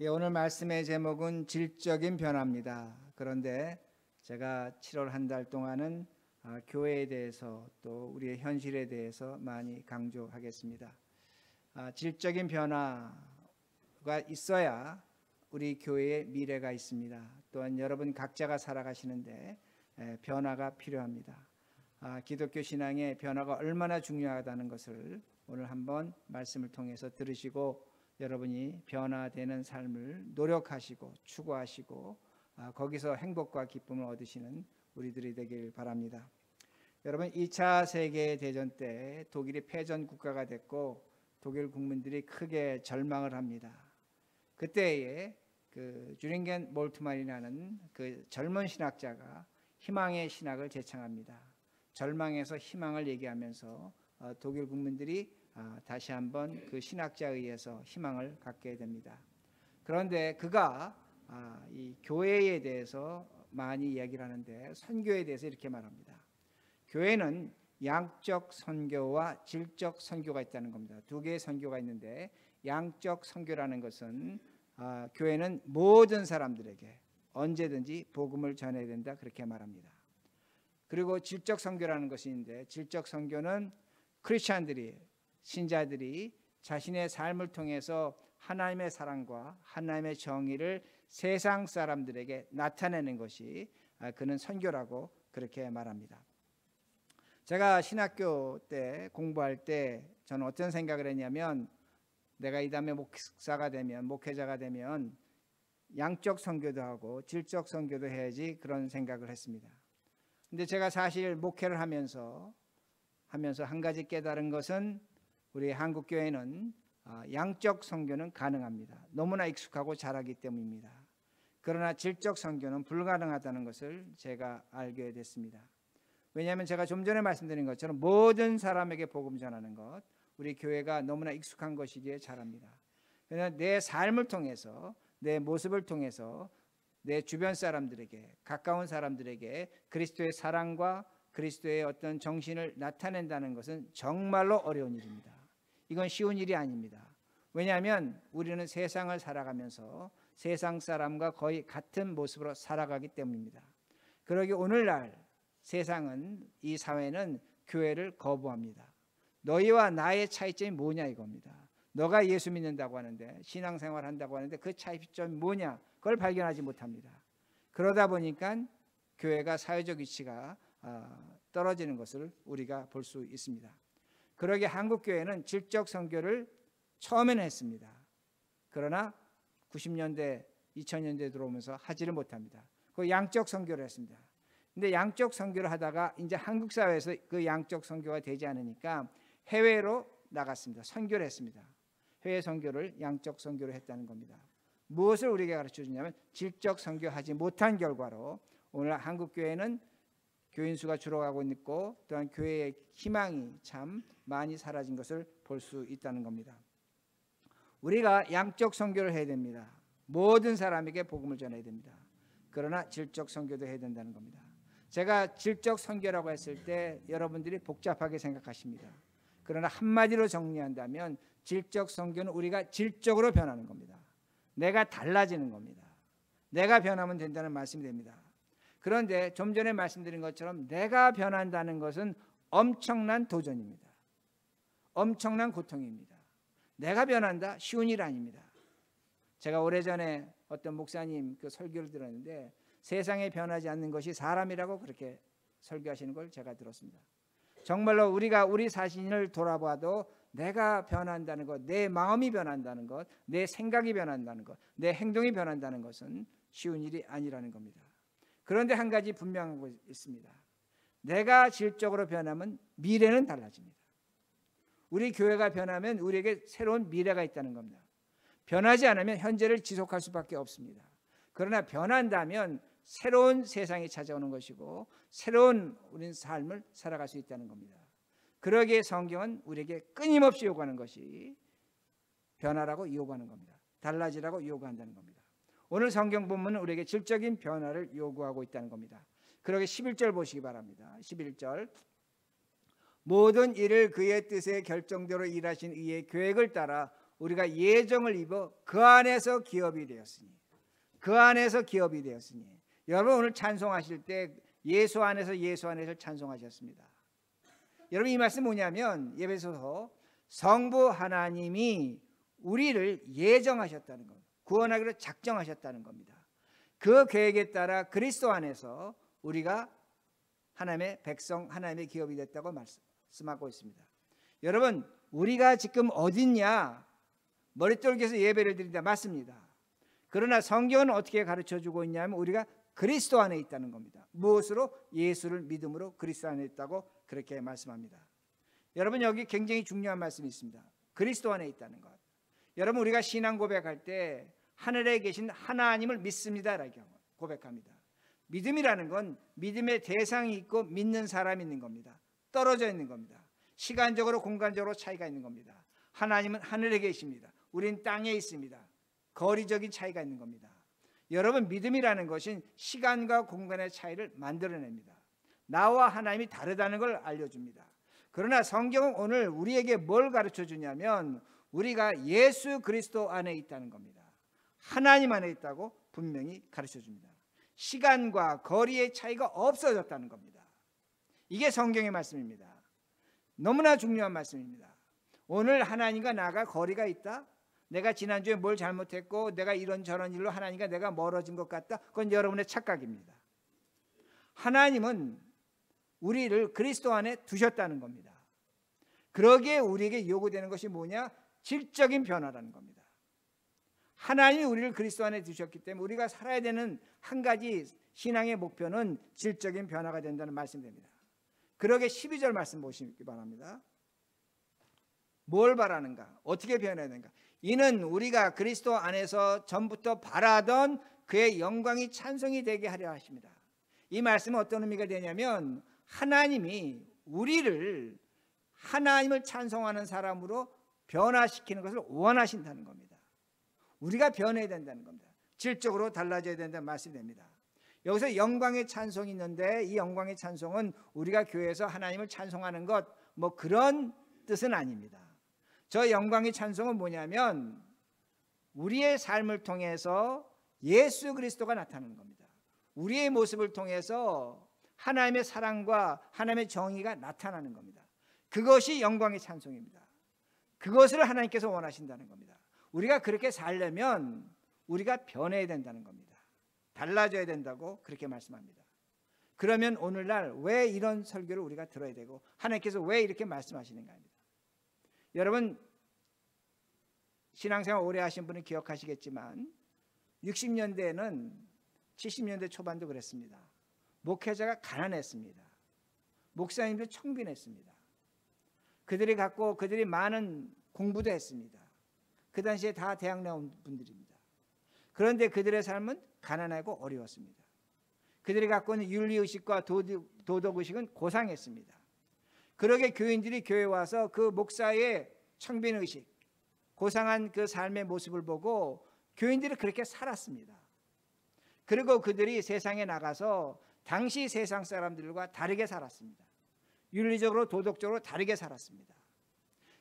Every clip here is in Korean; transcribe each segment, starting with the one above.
오늘 말씀의 제목은 질적인 변화입니다. 그런데 제가 7월 한 달 동안은 교회에 대해서 또 우리의 현실에 대해서 많이 강조하겠습니다. 질적인 변화가 있어야 우리 교회의 미래가 있습니다. 또한 여러분 각자가 살아가시는데 변화가 필요합니다. 기독교 신앙의 변화가 얼마나 중요하다는 것을 오늘 한번 말씀을 통해서 들으시고 여러분이 변화되는 삶을 노력하시고 추구하시고 거기서 행복과 기쁨을 얻으시는 우리들이 되길 바랍니다. 여러분 2차 세계대전 때 독일이 패전 국가가 됐고 독일 국민들이 크게 절망을 합니다. 그때에 주링겐 몰트만이라는 그 젊은 신학자가 희망의 신학을 제창합니다. 절망에서 희망을 얘기하면서 독일 국민들이 다시 한번 그 신학자에 의해서 희망을 갖게 됩니다. 그런데 그가 이 교회에 대해서 많이 이야기를 하는데 선교에 대해서 이렇게 말합니다. 교회는 양적 선교와 질적 선교가 있다는 겁니다. 두 개의 선교가 있는데 양적 선교라는 것은 교회는 모든 사람들에게 언제든지 복음을 전해야 된다 그렇게 말합니다. 그리고 질적 선교라는 것이 있는데 질적 선교는 크리스찬들이 신자들이 자신의 삶을 통해서 하나님의 사랑과 하나님의 정의를 세상 사람들에게 나타내는 것이 그는 선교라고 그렇게 말합니다. 제가 신학교 때 공부할 때 저는 어떤 생각을 했냐면 내가 이 다음에 목사가 되면 목회자가 되면 양적 선교도 하고 질적 선교도 해야지 그런 생각을 했습니다. 근데 제가 사실 목회를 하면서 한 가지 깨달은 것은 우리 한국 교회는 양적 선교는 가능합니다. 너무나 익숙하고 잘하기 때문입니다. 그러나 질적 선교는 불가능하다는 것을 제가 알게 됐습니다. 왜냐하면 제가 좀 전에 말씀드린 것처럼 모든 사람에게 복음 전하는 것 우리 교회가 너무나 익숙한 것이기에 잘합니다. 그러나 내 삶을 통해서 내 모습을 통해서 내 주변 사람들에게 가까운 사람들에게 그리스도의 사랑과 그리스도의 어떤 정신을 나타낸다는 것은 정말로 어려운 일입니다. 이건 쉬운 일이 아닙니다. 왜냐하면 우리는 세상을 살아가면서 세상 사람과 거의 같은 모습으로 살아가기 때문입니다. 그러기 오늘날 세상은 이 사회는 교회를 거부합니다. 너희와 나의 차이점이 뭐냐 이겁니다. 너가 예수 믿는다고 하는데 신앙생활 한다고 하는데 그 차이점이 뭐냐 그걸 발견하지 못합니다. 그러다 보니까 교회가 사회적 위치가 떨어지는 것을 우리가 볼 수 있습니다. 그러기에 한국 교회는 질적 선교를 처음에는 했습니다. 그러나 90년대 2000년대 들어오면서 하지를 못합니다. 그 양적 선교를 했습니다. 근데 양적 선교를 하다가 이제 한국 사회에서 그 양적 선교가 되지 않으니까 해외로 나갔습니다. 선교를 했습니다. 해외 선교를 양적 선교를 했다는 겁니다. 무엇을 우리에게 가르쳐 주냐면 질적 선교하지 못한 결과로 오늘 한국 교회는 교인 수가 줄어가고 있고 또한 교회의 희망이 참 많이 사라진 것을 볼 수 있다는 겁니다. 우리가 양적 선교를 해야 됩니다. 모든 사람에게 복음을 전해야 됩니다. 그러나 질적 선교도 해야 된다는 겁니다. 제가 질적 선교라고 했을 때 여러분들이 복잡하게 생각하십니다. 그러나 한마디로 정리한다면 질적 선교는 우리가 질적으로 변하는 겁니다. 내가 달라지는 겁니다. 내가 변하면 된다는 말씀이 됩니다. 그런데 좀 전에 말씀드린 것처럼 내가 변한다는 것은 엄청난 도전입니다. 엄청난 고통입니다. 내가 변한다 쉬운 일 아닙니다. 제가 오래전에 어떤 목사님 그 설교를 들었는데 세상에 변하지 않는 것이 사람이라고 그렇게 설교하시는 걸 제가 들었습니다. 정말로 우리가 우리 자신을 돌아봐도 내가 변한다는 것, 내 마음이 변한다는 것, 내 생각이 변한다는 것, 내 행동이 변한다는 것은 쉬운 일이 아니라는 겁니다. 그런데 한 가지 분명한 것이 있습니다. 내가 질적으로 변하면 미래는 달라집니다. 우리 교회가 변하면 우리에게 새로운 미래가 있다는 겁니다. 변하지 않으면 현재를 지속할 수밖에 없습니다. 그러나 변한다면 새로운 세상이 찾아오는 것이고 새로운 우리는 삶을 살아갈 수 있다는 겁니다. 그러기에 성경은 우리에게 끊임없이 요구하는 것이 변화라고 요구하는 겁니다. 달라지라고 요구한다는 겁니다. 오늘 성경 본문은 우리에게 질적인 변화를 요구하고 있다는 겁니다. 그러게 11절 보시기 바랍니다. 11절 모든 일을 그의 뜻의 결정대로 일하신 이의 계획을 따라 우리가 예정을 입어 그 안에서 기업이 되었으니, 그 안에서 기업이 되었으니. 여러분 오늘 찬송하실 때 예수 안에서 찬송하셨습니다. 여러분 이 말씀 뭐냐면 에베소서 성부 하나님이 우리를 예정하셨다는 겁니다. 구원하기로 작정하셨다는 겁니다. 그 계획에 따라 그리스도 안에서 우리가 하나님의 백성, 하나님의 기업이 됐다고 말씀하고 있습니다. 여러분 우리가 지금 어딨냐? 머릿돌기에서 예배를 드린다, 맞습니다. 그러나 성경은 어떻게 가르쳐주고 있냐면 우리가 그리스도 안에 있다는 겁니다. 무엇으로? 예수를 믿음으로 그리스도 안에 있다고 그렇게 말씀합니다. 여러분 여기 굉장히 중요한 말씀이 있습니다. 그리스도 안에 있다는 것. 여러분 우리가 신앙 고백할 때 하늘에 계신 하나님을 믿습니다라고 고백합니다. 믿음이라는 건 믿음의 대상이 있고 믿는 사람이 있는 겁니다. 떨어져 있는 겁니다. 시간적으로 공간적으로 차이가 있는 겁니다. 하나님은 하늘에 계십니다. 우린 땅에 있습니다. 거리적인 차이가 있는 겁니다. 여러분 믿음이라는 것은 시간과 공간의 차이를 만들어냅니다. 나와 하나님이 다르다는 걸 알려줍니다. 그러나 성경은 오늘 우리에게 뭘 가르쳐 주냐면 우리가 예수 그리스도 안에 있다는 겁니다. 하나님 안에 있다고 분명히 가르쳐 줍니다. 시간과 거리의 차이가 없어졌다는 겁니다. 이게 성경의 말씀입니다. 너무나 중요한 말씀입니다. 오늘 하나님과 나가 거리가 있다? 내가 지난주에 뭘 잘못했고 내가 이런저런 일로 하나님과 내가 멀어진 것 같다? 그건 여러분의 착각입니다. 하나님은 우리를 그리스도 안에 두셨다는 겁니다. 그러기에 우리에게 요구되는 것이 뭐냐? 질적인 변화라는 겁니다. 하나님이 우리를 그리스도 안에 두셨기 때문에 우리가 살아야 되는 한 가지 신앙의 목표는 질적인 변화가 된다는 말씀입니다. 그러게 12절 말씀 보시기 바랍니다. 뭘 바라는가? 어떻게 변해야 되는가? 이는 우리가 그리스도 안에서 전부터 바라던 그의 영광이 찬송이 되게 하려 하십니다. 이 말씀은 어떤 의미가 되냐면 하나님이 우리를 하나님을 찬송하는 사람으로 변화시키는 것을 원하신다는 겁니다. 우리가 변해야 된다는 겁니다. 질적으로 달라져야 된다는 말씀이 됩니다. 여기서 영광의 찬송이 있는데 이 영광의 찬송은 우리가 교회에서 하나님을 찬송하는 것 뭐 그런 뜻은 아닙니다. 저 영광의 찬송은 뭐냐면 우리의 삶을 통해서 예수 그리스도가 나타나는 겁니다. 우리의 모습을 통해서 하나님의 사랑과 하나님의 정의가 나타나는 겁니다. 그것이 영광의 찬송입니다. 그것을 하나님께서 원하신다는 겁니다. 우리가 그렇게 살려면 우리가 변해야 된다는 겁니다. 달라져야 된다고 그렇게 말씀합니다. 그러면 오늘날 왜 이런 설교를 우리가 들어야 되고 하나님께서 왜 이렇게 말씀하시는가 합니다. 여러분 신앙생활 오래 하신 분은 기억하시겠지만 60년대에는 70년대 초반도 그랬습니다. 목회자가 가난했습니다. 목사님도 청빈했습니다. 그들이 많은 공부도 했습니다. 그 당시에 다 대학 나온 분들입니다. 그런데 그들의 삶은 가난하고 어려웠습니다. 그들이 갖고 있는 윤리의식과 도덕의식은 고상했습니다. 그러게 교인들이 교회에 와서 그 목사의 청빈의식, 고상한 그 삶의 모습을 보고 교인들이 그렇게 살았습니다. 그리고 그들이 세상에 나가서 당시 세상 사람들과 다르게 살았습니다. 윤리적으로 도덕적으로 다르게 살았습니다.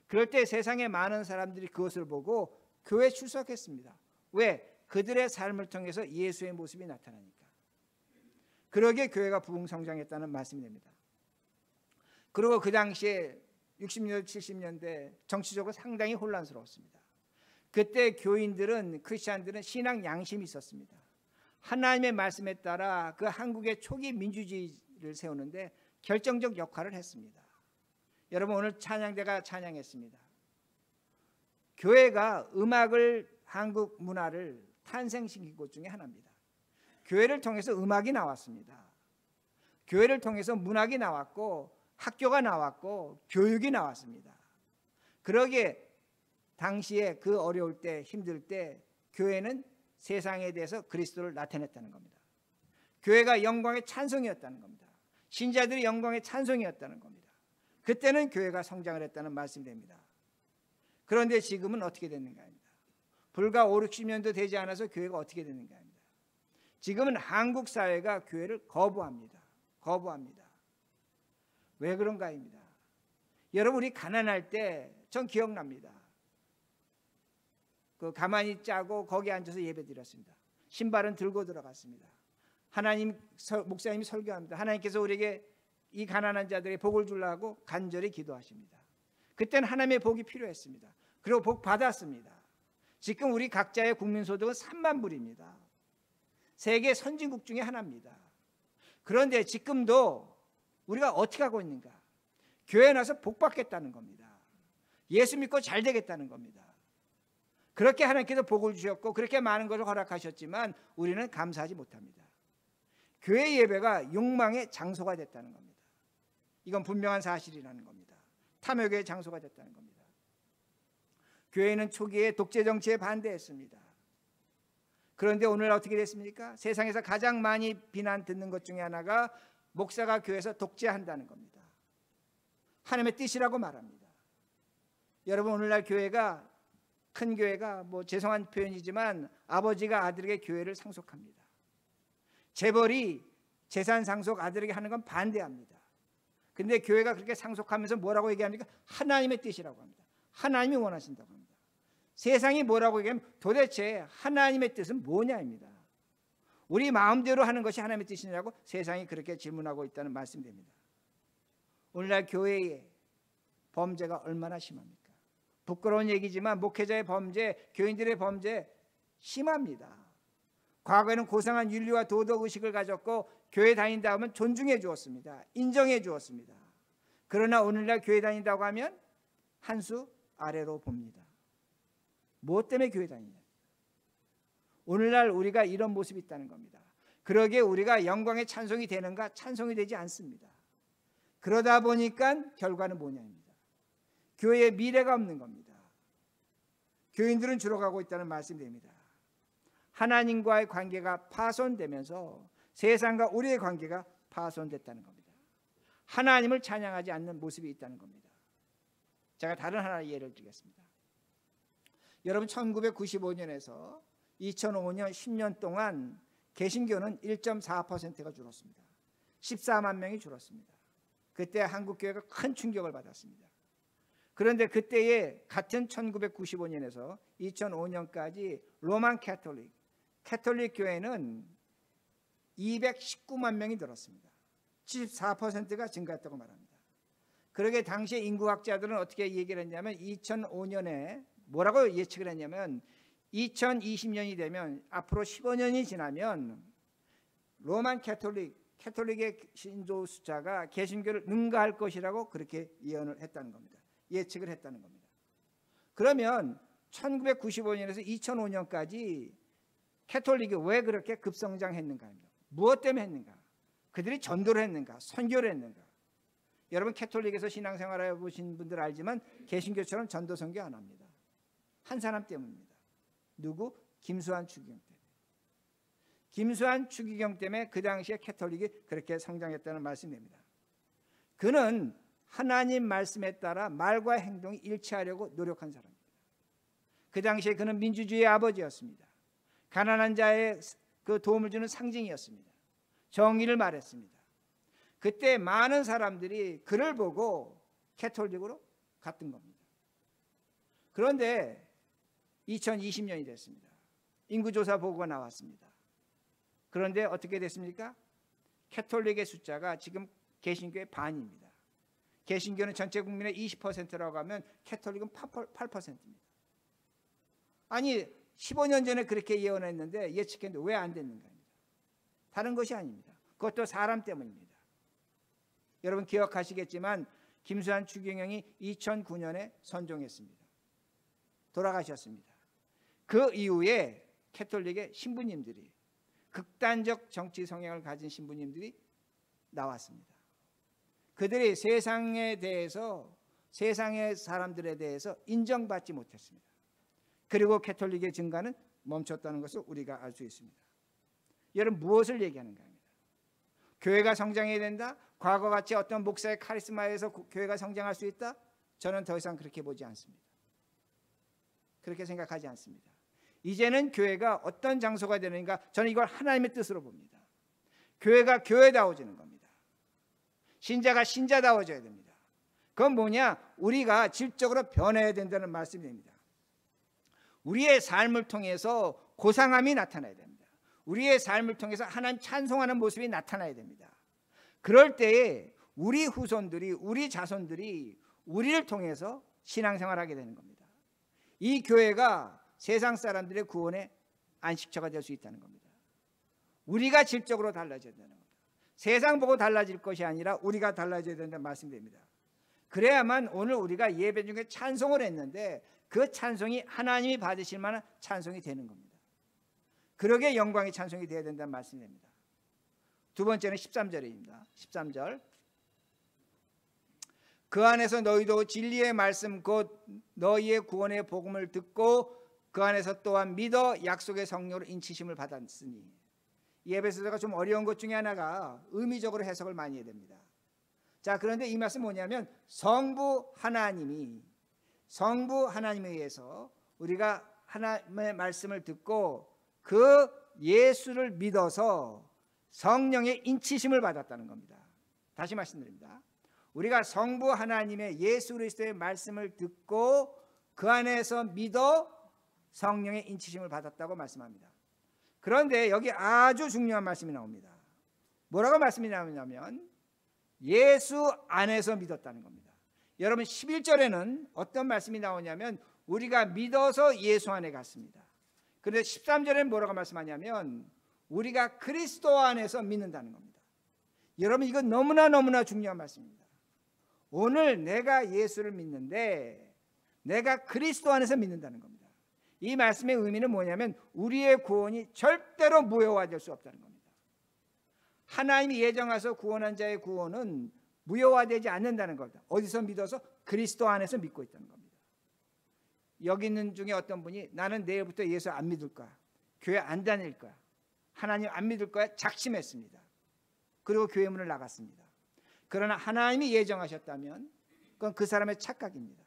그럴 때 세상에 많은 사람들이 그것을 보고 교회에 출석했습니다. 왜? 그들의 삶을 통해서 예수의 모습이 나타나니까. 그러기에 교회가 부흥성장했다는 말씀이 됩니다. 그리고 그 당시에 60년대 70년대 정치적으로 상당히 혼란스러웠습니다. 그때 교인들은 크리스찬들은 신앙 양심이 있었습니다. 하나님의 말씀에 따라 그 한국의 초기 민주주의를 세우는데 결정적 역할을 했습니다. 여러분 오늘 찬양대가 찬양했습니다. 교회가 음악을 한국 문화를 탄생시킨 곳 중에 하나입니다. 교회를 통해서 음악이 나왔습니다. 교회를 통해서 문학이 나왔고 학교가 나왔고 교육이 나왔습니다. 그러기에 당시에 그 어려울 때 힘들 때 교회는 세상에 대해서 그리스도를 나타냈다는 겁니다. 교회가 영광의 찬송이었다는 겁니다. 신자들이 영광의 찬송이었다는 겁니다. 그때는 교회가 성장을 했다는 말씀이 됩니다. 그런데 지금은 어떻게 됐는가 합니다. 불과 5, 60년도 되지 않아서 교회가 어떻게 됐는가 합니다. 지금은 한국 사회가 교회를 거부합니다. 왜 그런가 합니다. 여러분 우리 가난할 때 전 기억납니다. 가만히 짜고 거기 앉아서 예배드렸습니다. 신발은 들고 들어갔습니다. 목사님이 설교합니다. 하나님께서 우리에게 이 가난한 자들의 복을 주려고 간절히 기도하십니다. 그때는 하나님의 복이 필요했습니다. 그리고 복 받았습니다. 지금 우리 각자의 국민소득은 3만 불입니다. 세계 선진국 중에 하나입니다. 그런데 지금도 우리가 어떻게 하고 있는가? 교회 나서 복 받겠다는 겁니다. 예수 믿고 잘 되겠다는 겁니다. 그렇게 하나님께서 복을 주셨고 그렇게 많은 것을 허락하셨지만 우리는 감사하지 못합니다. 교회 예배가 욕망의 장소가 됐다는 겁니다. 이건 분명한 사실이라는 겁니다. 탐욕의 장소가 됐다는 겁니다. 교회는 초기에 독재 정치에 반대했습니다. 그런데 오늘 어떻게 됐습니까? 세상에서 가장 많이 비난 듣는 것 중에 하나가 목사가 교회에서 독재한다는 겁니다. 하나님의 뜻이라고 말합니다. 여러분, 오늘날 교회가, 큰 교회가, 죄송한 표현이지만 아버지가 아들에게 교회를 상속합니다. 재벌이 재산 상속 아들에게 하는 건 반대합니다. 근데 교회가 그렇게 상속하면서 뭐라고 얘기합니까? 하나님의 뜻이라고 합니다. 하나님이 원하신다고 합니다. 세상이 뭐라고 얘기하면 도대체 하나님의 뜻은 뭐냐입니다. 우리 마음대로 하는 것이 하나님의 뜻이냐고 세상이 그렇게 질문하고 있다는 말씀입니다. 오늘날 교회의 범죄가 얼마나 심합니까? 부끄러운 얘기지만 목회자의 범죄, 교인들의 범죄 심합니다. 과거에는 고상한 윤리와 도덕의식을 가졌고 교회 다닌다 하면 존중해 주었습니다. 인정해 주었습니다. 그러나 오늘날 교회 다닌다고 하면 한 수 아래로 봅니다. 무엇 때문에 교회 다니냐? 오늘날 우리가 이런 모습이 있다는 겁니다. 그러기에 우리가 영광의 찬송이 되는가? 찬송이 되지 않습니다. 그러다 보니까 결과는 뭐냐입니다. 교회에 미래가 없는 겁니다. 교인들은 줄어가고 있다는 말씀입니다. 하나님과의 관계가 파손되면서 세상과 우리의 관계가 파손됐다는 겁니다. 하나님을 찬양하지 않는 모습이 있다는 겁니다. 제가 다른 하나의 예를 드리겠습니다. 여러분, 1995년에서 2005년 10년 동안 개신교는 1.4%가 줄었습니다. 14만 명이 줄었습니다. 그때 한국교회가 큰 충격을 받았습니다. 그런데 그때에 같은 1995년에서 2005년까지 로만 캐톨릭 교회는 219만 명이 늘었습니다. 74%가 증가했다고 말합니다. 그러게 당시에 인구학자들은 어떻게 얘기를 했냐면 2005년에 뭐라고 예측을 했냐면 2020년이 되면 앞으로 15년이 지나면 로만 캐톨릭의 신도 숫자가 개신교를 능가할 것이라고 그렇게 예언을 했다는 겁니다. 예측을 했다는 겁니다. 그러면 1995년에서 2005년까지 캐톨릭이 왜 그렇게 급성장했는가? 무엇 때문에 했는가? 그들이 전도를 했는가? 선교를 했는가? 여러분, 캐톨릭에서 신앙생활 해보신 분들 알지만 개신교처럼 전도 선교 안 합니다. 한 사람 때문입니다. 누구? 김수환 추기경 때문에. 김수환 추기경 때문에 그 당시에 캐톨릭이 그렇게 성장했다는 말씀입니다. 그는 하나님 말씀에 따라 말과 행동이 일치하려고 노력한 사람입니다. 그 당시에 그는 민주주의의 아버지였습니다. 가난한 자의 그 도움을 주는 상징이었습니다. 정의를 말했습니다. 그때 많은 사람들이 그를 보고 캐톨릭으로 갔던 겁니다. 그런데 2020년이 됐습니다. 인구조사 보고가 나왔습니다. 그런데 어떻게 됐습니까? 캐톨릭의 숫자가 지금 개신교의 반입니다. 개신교는 전체 국민의 20%라고 하면 캐톨릭은 8%입니다. 아니 15년 전에 그렇게 예언했는데 예측했는데 왜 안 됐는가? 다른 것이 아닙니다. 그것도 사람 때문입니다. 여러분 기억하시겠지만 김수환 추기경이 2009년에 선종했습니다. 돌아가셨습니다. 그 이후에 캐톨릭의 신부님들이 극단적 정치 성향을 가진 신부님들이 나왔습니다. 그들이 세상에 대해서 세상의 사람들에 대해서 인정받지 못했습니다. 그리고 캐톨릭의 증가는 멈췄다는 것을 우리가 알 수 있습니다. 여러분 무엇을 얘기하는가 합니다. 교회가 성장해야 된다? 과거같이 어떤 목사의 카리스마에서 교회가 성장할 수 있다? 저는 더 이상 그렇게 보지 않습니다. 그렇게 생각하지 않습니다. 이제는 교회가 어떤 장소가 되는가? 저는 이걸 하나님의 뜻으로 봅니다. 교회가 교회다워지는 겁니다. 신자가 신자다워져야 됩니다. 그건 뭐냐? 우리가 질적으로 변해야 된다는 말씀입니다. 우리의 삶을 통해서 고상함이 나타나야 됩니다. 우리의 삶을 통해서 하나님 찬송하는 모습이 나타나야 됩니다. 그럴 때에 우리 후손들이, 우리 자손들이 우리를 통해서 신앙생활하게 되는 겁니다. 이 교회가 세상 사람들의 구원의 안식처가 될 수 있다는 겁니다. 우리가 질적으로 달라져야 되는 겁니다. 세상 보고 달라질 것이 아니라 우리가 달라져야 된다는 말씀입니다. 그래야만 오늘 우리가 예배 중에 찬송을 했는데 그 찬송이 하나님이 받으실 만한 찬송이 되는 겁니다. 그러기에 영광의 찬송이 되어야 된다는 말씀입니다. 두 번째는 13절입니다. 13절. 그 안에서 너희도 진리의 말씀 곧 너희의 구원의 복음을 듣고 그 안에서 또한 믿어 약속의 성령으로 인치심을 받았으니. 이 에베소서가 좀 어려운 것 중에 하나가 의미적으로 해석을 많이 해야 됩니다. 자, 그런데 이 말씀 뭐냐면 성부 하나님에 의해서 우리가 하나님의 말씀을 듣고 그 예수를 믿어서 성령의 인치심을 받았다는 겁니다. 다시 말씀드립니다. 우리가 성부 하나님의 예수 그리스도의 말씀을 듣고 그 안에서 믿어 성령의 인치심을 받았다고 말씀합니다. 그런데 여기 아주 중요한 말씀이 나옵니다. 뭐라고 말씀이 나오냐면 예수 안에서 믿었다는 겁니다. 여러분 11절에는 어떤 말씀이 나오냐면 우리가 믿어서 예수 안에 갔습니다. 그런데 13절에는 뭐라고 말씀하냐면 우리가 그리스도 안에서 믿는다는 겁니다. 여러분 이건 너무나 중요한 말씀입니다. 오늘 내가 예수를 믿는데 내가 그리스도 안에서 믿는다는 겁니다. 이 말씀의 의미는 뭐냐면 우리의 구원이 절대로 무효화될 수 없다는 겁니다. 하나님이 예정하셔서 구원한 자의 구원은 무효화되지 않는다는 겁니다. 어디서 믿어서? 그리스도 안에서 믿고 있다는 겁니다. 여기 있는 중에 어떤 분이 나는 내일부터 예수 안 믿을 거야, 교회 안 다닐 거야, 하나님 안 믿을 거야 작심했습니다. 그리고 교회 문을 나갔습니다. 그러나 하나님이 예정하셨다면 그건 그 사람의 착각입니다.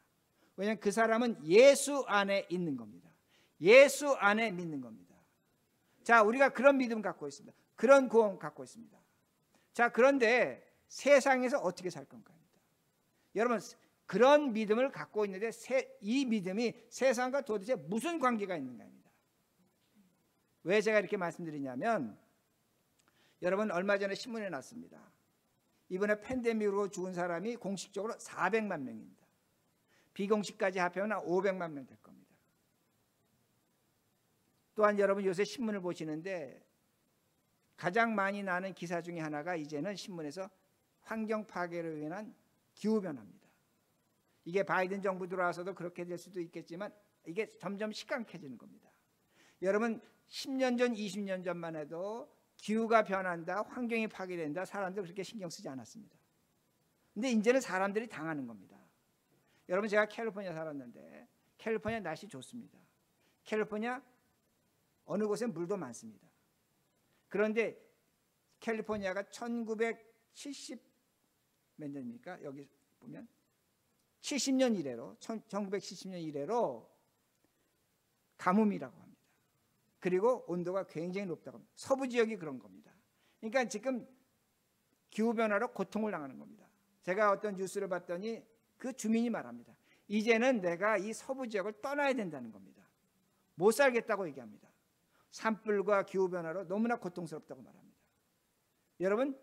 왜냐하면 그 사람은 예수 안에 있는 겁니다. 예수 안에 믿는 겁니다. 자, 우리가 그런 믿음 갖고 있습니다. 그런 구원 갖고 있습니다. 자, 그런데 세상에서 어떻게 살 건가? 여러분 그런 믿음을 갖고 있는데 이 믿음이 세상과 도대체 무슨 관계가 있는가입니다. 왜 제가 이렇게 말씀드리냐면 여러분 얼마 전에 신문에 났습니다. 이번에 팬데믹으로 죽은 사람이 공식적으로 400만 명입니다. 비공식까지 합하면 500만 명 될 겁니다. 또한 여러분 요새 신문을 보시는데 가장 많이 나는 기사 중에 하나가 이제는 신문에서 환경 파괴로 인한 기후변화입니다. 이게 바이든 정부 들어와서도 그렇게 될 수도 있겠지만 이게 점점 심각해지는 겁니다. 여러분 10년 전 20년 전만 해도 기후가 변한다, 환경이 파괴된다, 사람들 그렇게 신경 쓰지 않았습니다. 근데 이제는 사람들이 당하는 겁니다. 여러분 제가 캘리포니아 살았는데 캘리포니아 날씨 좋습니다. 캘리포니아 어느 곳에 물도 많습니다. 그런데 캘리포니아가 1970 몇 년입니까? 여기 보면 70년 이래로 1970년 이래로 가뭄이라고 합니다. 그리고 온도가 굉장히 높다고 합니다. 서부 지역이 그런 겁니다. 그러니까 지금 기후변화로 고통을 당하는 겁니다. 제가 어떤 뉴스를 봤더니 그 주민이 말합니다. 이제는 내가 이 서부 지역을 떠나야 된다는 겁니다. 못 살겠다고 얘기합니다. 산불과 기후변화로 너무나 고통스럽다고 말합니다. 여러분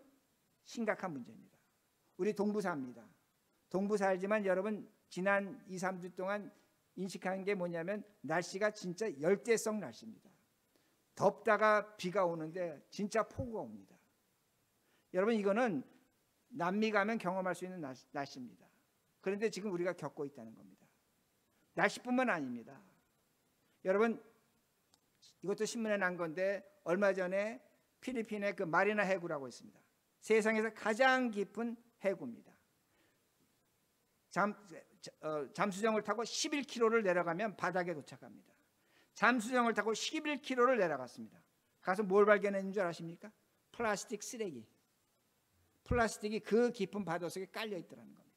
심각한 문제입니다. 우리 동부 삽니다. 동부 살지만 여러분 지난 2, 3주 동안 인식한 게 뭐냐면 날씨가 진짜 열대성 날씨입니다. 덥다가 비가 오는데 진짜 폭우가 옵니다. 여러분 이거는 남미 가면 경험할 수 있는 날씨입니다. 그런데 지금 우리가 겪고 있다는 겁니다. 날씨뿐만 아닙니다. 여러분 이것도 신문에 난 건데 얼마 전에 필리핀의 그 마리나 해구라고 있습니다. 세상에서 가장 깊은 해구입니다. 잠수정을 타고 11km를 내려가면 바닥에 도착합니다. 잠수정을 타고 11km를 내려갔습니다. 가서 뭘 발견했는 줄 아십니까? 플라스틱 쓰레기. 플라스틱이 그 깊은 바다 속에 깔려 있더라는 겁니다.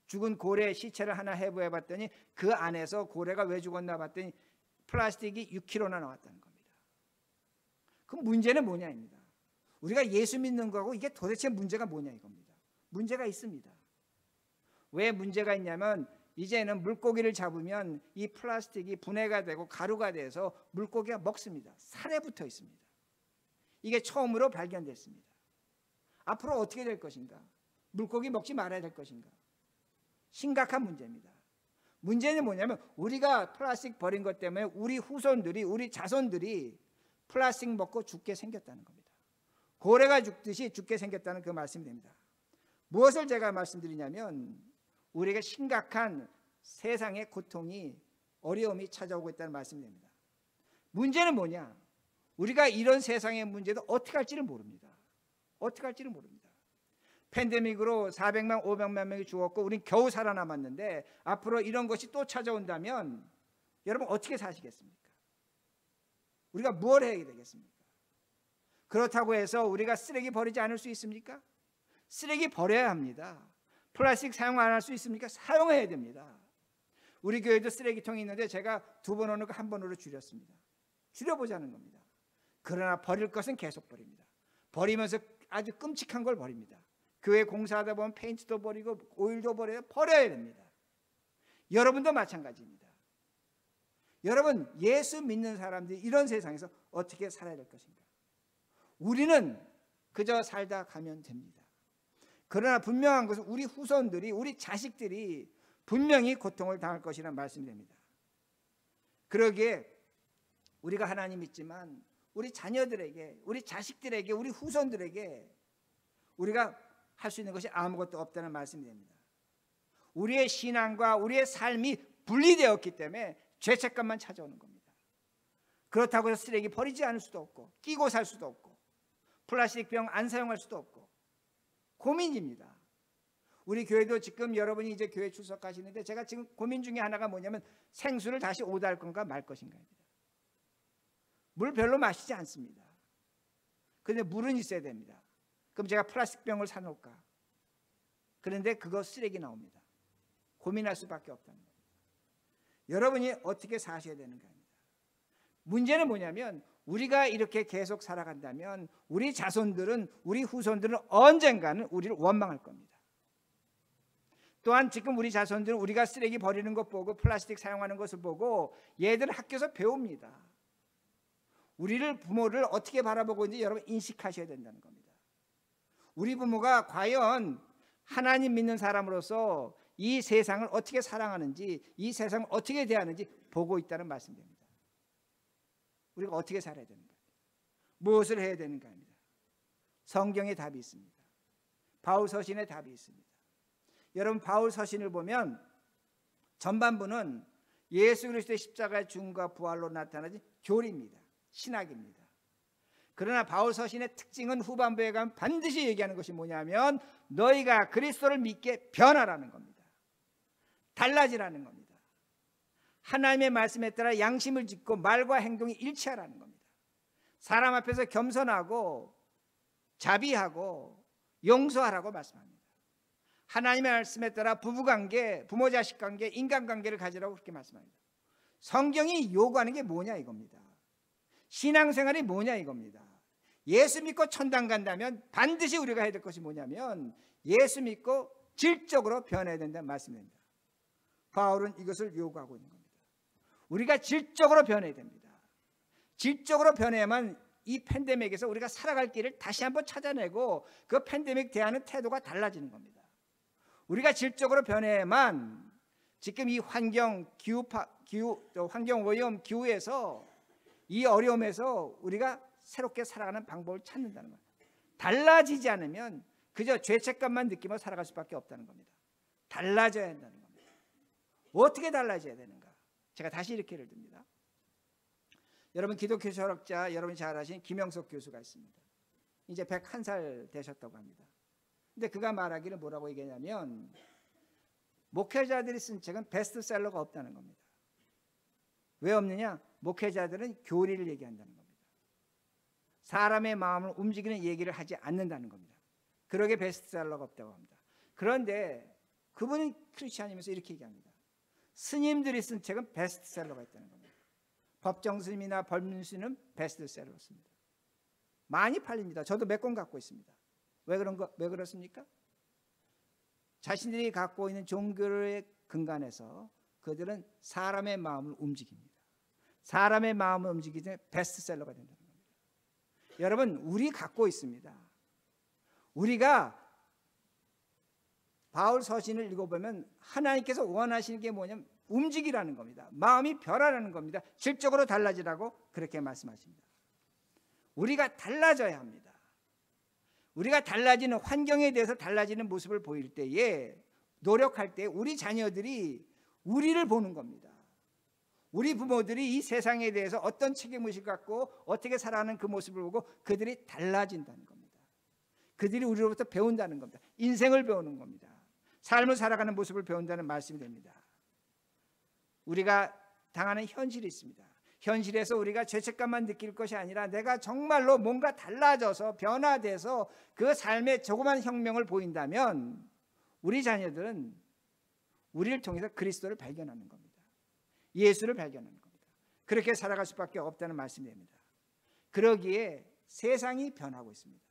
죽은 고래 시체를 하나 해부해 봤더니 그 안에서 고래가 왜 죽었나 봤더니 플라스틱이 6kg나 나왔다는 겁니다. 그럼 문제는 뭐냐입니다. 우리가 예수 믿는 거하고 이게 도대체 문제가 뭐냐 이겁니다. 문제가 있습니다. 왜 문제가 있냐면 이제는 물고기를 잡으면 이 플라스틱이 분해가 되고 가루가 돼서 물고기가 먹습니다. 살에 붙어 있습니다. 이게 처음으로 발견됐습니다. 앞으로 어떻게 될 것인가? 물고기 먹지 말아야 될 것인가? 심각한 문제입니다. 문제는 뭐냐면 우리가 플라스틱 버린 것 때문에 우리 후손들이, 우리 자손들이 플라스틱 먹고 죽게 생겼다는 겁니다. 고래가 죽듯이 죽게 생겼다는 그 말씀이 됩니다. 무엇을 제가 말씀드리냐면 우리에게 심각한 세상의 고통이, 어려움이 찾아오고 있다는 말씀이 됩니다. 문제는 뭐냐? 우리가 이런 세상의 문제도 어떻게 할지를 모릅니다. 어떻게 할지를 모릅니다. 팬데믹으로 400만, 500만 명이 죽었고 우린 겨우 살아남았는데 앞으로 이런 것이 또 찾아온다면 여러분 어떻게 사시겠습니까? 우리가 뭘 해야 되겠습니까? 그렇다고 해서 우리가 쓰레기 버리지 않을 수 있습니까? 쓰레기 버려야 합니다. 플라스틱 사용 안 할 수 있습니까? 사용해야 됩니다. 우리 교회도 쓰레기통이 있는데 제가 2번 오는 거 1번으로 줄였습니다. 줄여보자는 겁니다. 그러나 버릴 것은 계속 버립니다. 버리면서 아주 끔찍한 걸 버립니다. 교회 공사하다 보면 페인트도 버리고 오일도 버려야 됩니다. 여러분도 마찬가지입니다. 여러분, 예수 믿는 사람들이 이런 세상에서 어떻게 살아야 될 것인가? 우리는 그저 살다 가면 됩니다. 그러나 분명한 것은 우리 후손들이, 우리 자식들이 분명히 고통을 당할 것이라는 말씀이 됩니다. 그러기에 우리가 하나님 믿지만 우리 자녀들에게, 우리 자식들에게, 우리 후손들에게 우리가 할 수 있는 것이 아무것도 없다는 말씀이 됩니다. 우리의 신앙과 우리의 삶이 분리되었기 때문에 죄책감만 찾아오는 겁니다. 그렇다고 해서 쓰레기 버리지 않을 수도 없고 끼고 살 수도 없고 플라스틱 병 안 사용할 수도 없고 고민입니다. 우리 교회도 지금 여러분이 이제 교회 출석하시는데 제가 지금 고민 중에 하나가 뭐냐면 생수를 다시 오달 건가 말 것인가입니다. 물 별로 마시지 않습니다. 그런데 물은 있어야 됩니다. 그럼 제가 플라스틱 병을 사놓을까? 그런데 그거 쓰레기 나옵니다. 고민할 수밖에 없다는 겁니다. 여러분이 어떻게 사셔야 되는가 합니다. 문제는 뭐냐면 우리가 이렇게 계속 살아간다면 우리 자손들은, 우리 후손들은 언젠가는 우리를 원망할 겁니다. 또한 지금 우리 자손들은 우리가 쓰레기 버리는 것 보고 플라스틱 사용하는 것을 보고 얘들 학교에서 배웁니다. 우리를, 부모를 어떻게 바라보고 있는지 여러분 인식하셔야 된다는 겁니다. 우리 부모가 과연 하나님 믿는 사람으로서 이 세상을 어떻게 사랑하는지, 이 세상을 어떻게 대하는지 보고 있다는 말씀입니다. 우리가 어떻게 살아야 되는가, 무엇을 해야 되는가 합니다. 성경에 답이 있습니다. 바울 서신에 답이 있습니다. 여러분, 바울 서신을 보면 전반부는 예수 그리스도의 십자가의 죽음과 부활로 나타나진 교리입니다. 신학입니다. 그러나 바울 서신의 특징은 후반부에 가면 반드시 얘기하는 것이 뭐냐면 너희가 그리스도를 믿게 변하라는 겁니다. 달라지라는 겁니다. 하나님의 말씀에 따라 양심을 짓고 말과 행동이 일치하라는 겁니다. 사람 앞에서 겸손하고 자비하고 용서하라고 말씀합니다. 하나님의 말씀에 따라 부부관계, 부모 자식 관계, 인간관계를 가지라고 그렇게 말씀합니다. 성경이 요구하는 게 뭐냐 이겁니다. 신앙생활이 뭐냐 이겁니다. 예수 믿고 천당 간다면 반드시 우리가 해야 될 것이 뭐냐면 예수 믿고 질적으로 변해야 된다는 말씀입니다. 바울은 이것을 요구하고 있는 겁니다. 우리가 질적으로 변해야 됩니다. 질적으로 변해야만 이 팬데믹에서 우리가 살아갈 길을 다시 한번 찾아내고 그 팬데믹 대하는 태도가 달라지는 겁니다. 우리가 질적으로 변해야만 지금 이 환경 오염, 기후에서 이 어려움에서 우리가 새롭게 살아가는 방법을 찾는다는 거예요. 달라지지 않으면 그저 죄책감만 느끼며 살아갈 수밖에 없다는 겁니다. 달라져야 한다는 겁니다. 어떻게 달라져야 되는가? 제가 다시 이렇게 예를 듭니다. 여러분, 기독교 철학자 여러분이 잘 아시는 김영석 교수가 있습니다. 이제 101살 되셨다고 합니다. 근데 그가 말하기를 뭐라고 얘기하냐면 목회자들이 쓴 책은 베스트셀러가 없다는 겁니다. 왜 없느냐? 목회자들은 교리를 얘기한다는 겁니다. 사람의 마음을 움직이는 얘기를 하지 않는다는 겁니다. 그러게 베스트셀러가 없다고 합니다. 그런데 그분은 크리스찬이면서 이렇게 얘기합니다. 스님들이 쓴 책은 베스트셀러가 있다는 겁니다. 법정스님이나 법륜스님은 베스트셀러였습니다. 많이 팔립니다. 저도 몇 권 갖고 있습니다. 왜 그렇습니까? 자신들이 갖고 있는 종교의 근간에서 그들은 사람의 마음을 움직입니다. 사람의 마음을 움직이기 때문에 베스트셀러가 된다는 겁니다. 여러분, 우리 갖고 있습니다. 우리가 바울 서신을 읽어보면 하나님께서 원하시는 게 뭐냐면 움직이라는 겁니다. 마음이 변화라는 겁니다. 질적으로 달라지라고 그렇게 말씀하십니다. 우리가 달라져야 합니다. 우리가 달라지는 환경에 대해서 달라지는 모습을 보일 때에 노력할 때 우리 자녀들이 우리를 보는 겁니다. 우리 부모들이 이 세상에 대해서 어떤 책임의식을 갖고 어떻게 살아가는 그 모습을 보고 그들이 달라진다는 겁니다. 그들이 우리로부터 배운다는 겁니다. 인생을 배우는 겁니다. 삶을 살아가는 모습을 배운다는 말씀이 됩니다. 우리가 당하는 현실이 있습니다. 현실에서 우리가 죄책감만 느낄 것이 아니라 내가 정말로 뭔가 달라져서 변화돼서 그 삶의 조그만 혁명을 보인다면 우리 자녀들은 우리를 통해서 그리스도를 발견하는 겁니다. 예수를 발견하는 겁니다. 그렇게 살아갈 수밖에 없다는 말씀이 됩니다. 그러기에 세상이 변하고 있습니다.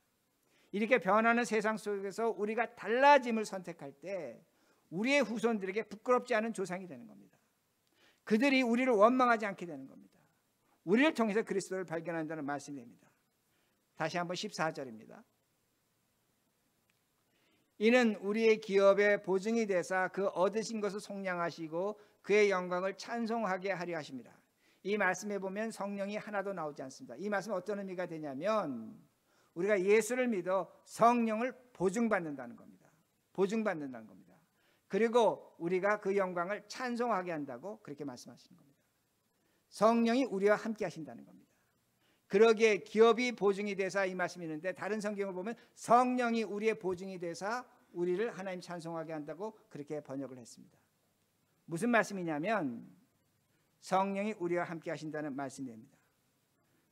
이렇게 변하는 세상 속에서 우리가 달라짐을 선택할 때 우리의 후손들에게 부끄럽지 않은 조상이 되는 겁니다. 그들이 우리를 원망하지 않게 되는 겁니다. 우리를 통해서 그리스도를 발견한다는 말씀이 됩니다. 다시 한번 14절입니다. 이는 우리의 기업의 보증이 되사 그 얻으신 것을 속량하시고 그의 영광을 찬송하게 하려 하십니다. 이 말씀에 보면 성령이 하나도 나오지 않습니다. 이 말씀은 어떤 의미가 되냐면 우리가 예수를 믿어 성령을 보증받는다는 겁니다. 보증받는다는 겁니다. 그리고 우리가 그 영광을 찬송하게 한다고 그렇게 말씀하시는 겁니다. 성령이 우리와 함께 하신다는 겁니다. 그러기에 기업이 보증이 되사 이 말씀이 있는데 다른 성경을 보면 성령이 우리의 보증이 되사 우리를 하나님 찬송하게 한다고 그렇게 번역을 했습니다. 무슨 말씀이냐면 성령이 우리와 함께 하신다는 말씀이 됩니다.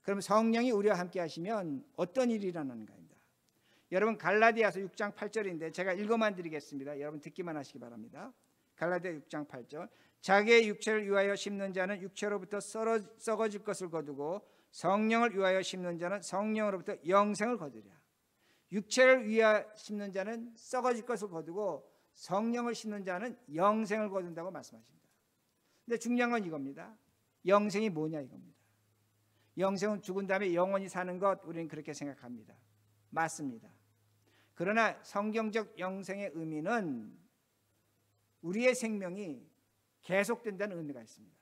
그럼 성령이 우리와 함께 하시면 어떤 일이 일어나는가입니다. 여러분 갈라디아서 6장 8절인데 제가 읽어만 드리겠습니다. 여러분 듣기만 하시기 바랍니다. 갈라디아 6장 8절 자기의 육체를 위하여 심는 자는 육체로부터 썩어질 것을 거두고 성령을 위하여 심는 자는 성령으로부터 영생을 거두리라. 육체를 위하여 심는 자는 썩어질 것을 거두고 성령을 심는 자는 영생을 거둔다고 말씀하십니다. 근데 중요한 건 이겁니다. 영생이 뭐냐 이겁니다. 영생은 죽은 다음에 영원히 사는 것 우리는 그렇게 생각합니다. 맞습니다. 그러나 성경적 영생의 의미는 우리의 생명이 계속된다는 의미가 있습니다.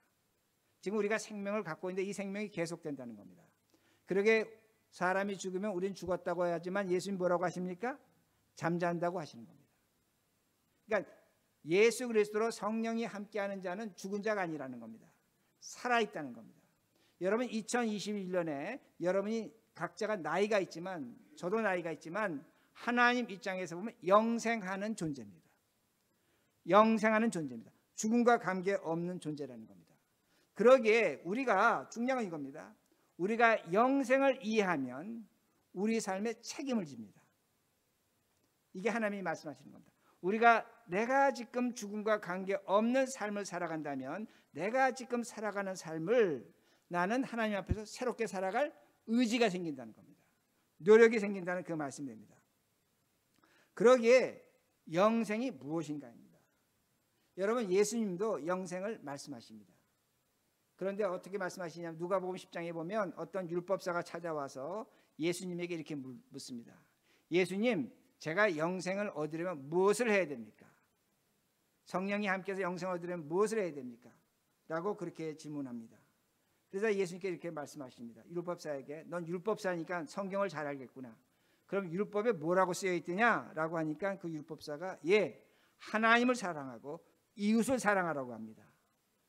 지금 우리가 생명을 갖고 있는데 이 생명이 계속된다는 겁니다. 그러게 사람이 죽으면 우리는 죽었다고 하지만 예수님 뭐라고 하십니까? 잠잔다고 하시는 겁니다. 그러니까 예수 그리스도로 성령이 함께하는 자는 죽은 자가 아니라는 겁니다. 살아있다는 겁니다. 여러분 2021년에 여러분이 각자가 나이가 있지만 저도 나이가 있지만 하나님 입장에서 보면 영생하는 존재입니다. 영생하는 존재입니다. 죽음과 관계없는 존재라는 겁니다. 그러기에 우리가 중요한 건 이겁니다. 우리가 영생을 이해하면 우리 삶에 책임을 집니다. 이게 하나님이 말씀하시는 겁니다. 우리가 내가 지금 죽음과 관계없는 삶을 살아간다면 내가 지금 살아가는 삶을 나는 하나님 앞에서 새롭게 살아갈 의지가 생긴다는 겁니다. 노력이 생긴다는 그 말씀입니다. 그러기에 영생이 무엇인가입니다. 여러분 예수님도 영생을 말씀하십니다. 그런데 어떻게 말씀하시냐면 누가복음 10장에 보면 어떤 율법사가 찾아와서 예수님에게 이렇게 묻습니다. 예수님, 제가 영생을 얻으려면 무엇을 해야 됩니까? 성령이 함께해서 영생을 얻으려면 무엇을 해야 됩니까? 라고 그렇게 질문합니다. 그래서 예수님께 이렇게 말씀하십니다. 율법사에게 넌 율법사니까 성경을 잘 알겠구나. 그럼 율법에 뭐라고 쓰여 있더냐? 라고 하니까 그 율법사가 하나님을 사랑하고 이웃을 사랑하라고 합니다.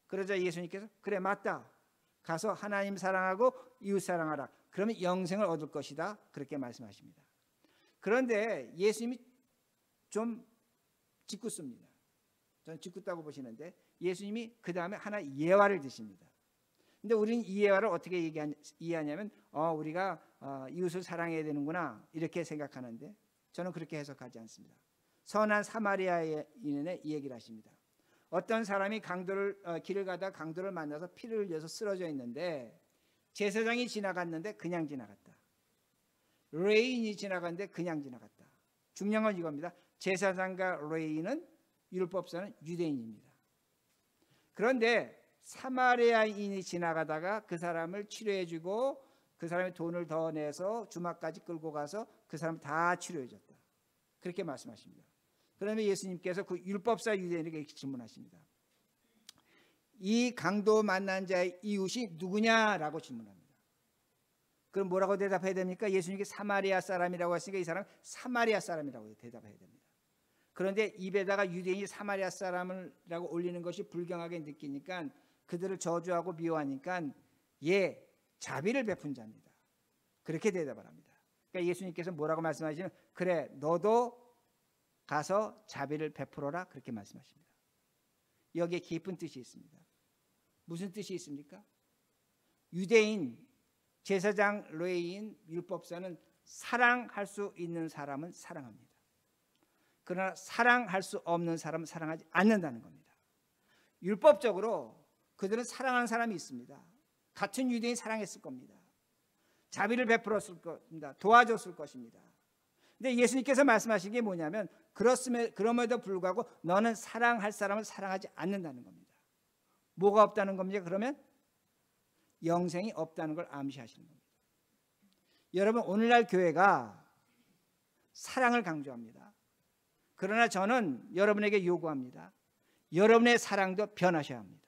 그러자 예수님께서 그래 맞다. 가서 하나님 사랑하고 이웃 사랑하라. 그러면 영생을 얻을 것이다. 그렇게 말씀하십니다. 그런데 예수님이 좀 짓궂습니다. 저는 짓궂다고 보시는데 예수님이 그 다음에 하나 예화를 드십니다. 근데 우리는 이 예화를 어떻게 이해하냐면 우리가 이웃을 사랑해야 되는구나 이렇게 생각하는데 저는 그렇게 해석하지 않습니다. 선한 사마리아인의 이 얘기를 하십니다. 어떤 사람이 길을 가다 강도를 만나서 피를 흘려서 쓰러져 있는데 제사장이 지나갔는데 그냥 지나갔다. 레인이 지나갔는데 그냥 지나갔다. 중요한 건 이겁니다. 제사장과 레인은 율법사는 유대인입니다. 그런데 사마리아인이 지나가다가 그 사람을 치료해주고 그 사람이 돈을 더 내서 주막까지 끌고 가서 그 사람을 다 치료해줬다. 그렇게 말씀하십니다. 그러면 예수님께서 그 율법사 유대인에게 이렇게 질문하십니다. 이 강도 만난 자의 이웃이 누구냐라고 질문합니다. 그럼 뭐라고 대답해야 됩니까? 예수님께 사마리아 사람이라고 했으니까 이 사람 사마리아 사람이라고 대답해야 됩니다. 그런데 입에다가 유대인이 사마리아 사람이라고 올리는 것이 불경하게 느끼니까 그들을 저주하고 미워하니까 자비를 베푼 자입니다. 그렇게 대답을 합니다. 그러니까 예수님께서 뭐라고 말씀하시면 그래 너도 가서 자비를 베풀어라 그렇게 말씀하십니다. 여기에 깊은 뜻이 있습니다. 무슨 뜻이 있습니까? 유대인, 제사장, 레위인, 율법사는 사랑할 수 있는 사람은 사랑합니다. 그러나 사랑할 수 없는 사람은 사랑하지 않는다는 겁니다. 율법적으로 그들은 사랑하는 사람이 있습니다. 같은 유대인 사랑했을 겁니다. 자비를 베풀었을 겁니다. 도와줬을 것입니다. 근데 예수님께서 말씀하신 게 뭐냐면 그럼에도 불구하고 너는 사랑할 사람을 사랑하지 않는다는 겁니다. 뭐가 없다는 겁니까? 그러면 영생이 없다는 걸 암시하시는 겁니다. 여러분 오늘날 교회가 사랑을 강조합니다. 그러나 저는 여러분에게 요구합니다. 여러분의 사랑도 변하셔야 합니다.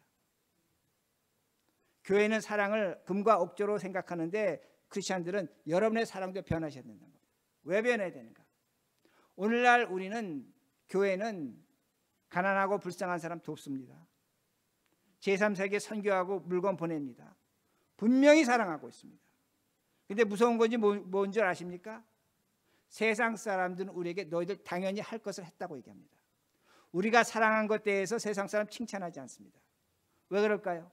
교회는 사랑을 금과 옥조로 생각하는데 크리스찬들은 여러분의 사랑도 변하셔야 된다는 겁니다. 왜 변해야 되는가? 오늘날 우리는 교회는 가난하고 불쌍한 사람 돕습니다. 제3세계 선교하고 물건 보냅니다. 분명히 사랑하고 있습니다. 근데 무서운 건지 뭔 줄 아십니까? 세상 사람들은 우리에게 너희들 당연히 할 것을 했다고 얘기합니다. 우리가 사랑한 것에 대해서 세상 사람 칭찬하지 않습니다. 왜 그럴까요?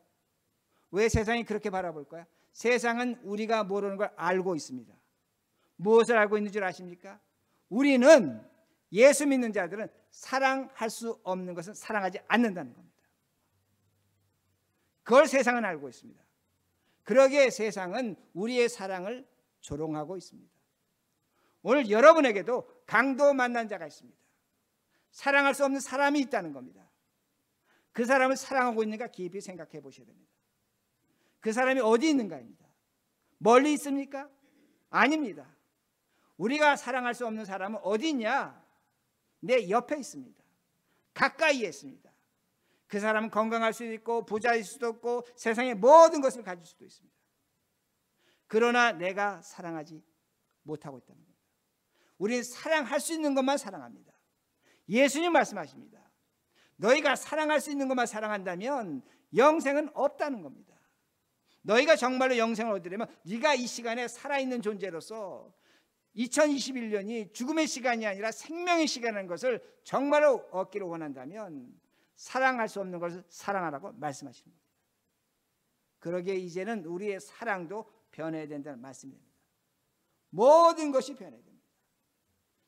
왜 세상이 그렇게 바라볼까요? 세상은 우리가 모르는 걸 알고 있습니다. 무엇을 알고 있는 줄 아십니까? 우리는 예수 믿는 자들은 사랑할 수 없는 것은 사랑하지 않는다는 겁니다. 그걸 세상은 알고 있습니다. 그러기에 세상은 우리의 사랑을 조롱하고 있습니다. 오늘 여러분에게도 강도 만난 자가 있습니다. 사랑할 수 없는 사람이 있다는 겁니다. 그 사람을 사랑하고 있는가 깊이 생각해 보셔야 됩니다. 그 사람이 어디 있는가입니다. 멀리 있습니까? 아닙니다. 우리가 사랑할 수 없는 사람은 어디 있냐? 내 옆에 있습니다. 가까이에 있습니다. 그 사람은 건강할 수도 있고 부자일 수도 있고 세상의 모든 것을 가질 수도 있습니다. 그러나 내가 사랑하지 못하고 있다는 겁니다. 우리는 사랑할 수 있는 것만 사랑합니다. 예수님 말씀하십니다. 너희가 사랑할 수 있는 것만 사랑한다면 영생은 없다는 겁니다. 너희가 정말로 영생을 얻으려면 네가 이 시간에 살아있는 존재로서 2021년이 죽음의 시간이 아니라 생명의 시간이라는 것을 정말로 얻기를 원한다면 사랑할 수 없는 것을 사랑하라고 말씀하시는 겁니다. 그러기에 이제는 우리의 사랑도 변해야 된다는 말씀입니다. 모든 것이 변해야 됩니다.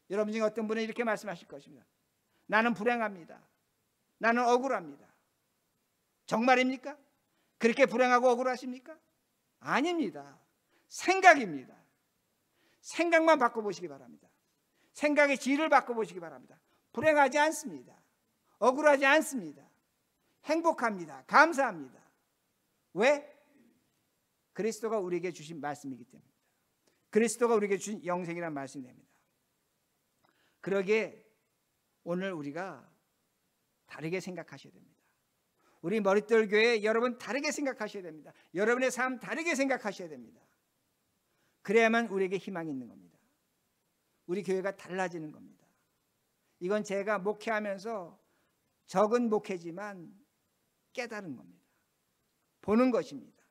여러분 중에 어떤 분은 이렇게 말씀하실 것입니다. 나는 불행합니다. 나는 억울합니다. 정말입니까? 그렇게 불행하고 억울하십니까? 아닙니다. 생각입니다. 생각만 바꿔보시기 바랍니다. 생각의 질을 바꿔보시기 바랍니다. 불행하지 않습니다. 억울하지 않습니다. 행복합니다. 감사합니다. 왜? 그리스도가 우리에게 주신 말씀이기 때문입니다. 그리스도가 우리에게 주신 영생이라는 말씀이 됩니다. 그러기에 오늘 우리가 다르게 생각하셔야 됩니다. 우리 머릿돌 교회 여러분 다르게 생각하셔야 됩니다. 여러분의 삶 다르게 생각하셔야 됩니다. 그래야만 우리에게 희망이 있는 겁니다. 우리 교회가 달라지는 겁니다. 이건 제가 목회하면서 적은 목회지만 깨달은 겁니다. 보는 것입니다.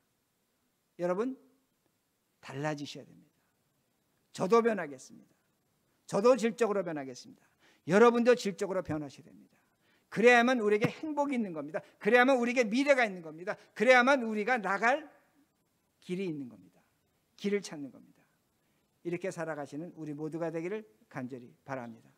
여러분 달라지셔야 됩니다. 저도 변하겠습니다. 저도 질적으로 변하겠습니다. 여러분도 질적으로 변하셔야 됩니다. 그래야만 우리에게 행복이 있는 겁니다. 그래야만 우리에게 미래가 있는 겁니다. 그래야만 우리가 나갈 길이 있는 겁니다. 길을 찾는 겁니다. 이렇게 살아가시는 우리 모두가 되기를 간절히 바랍니다.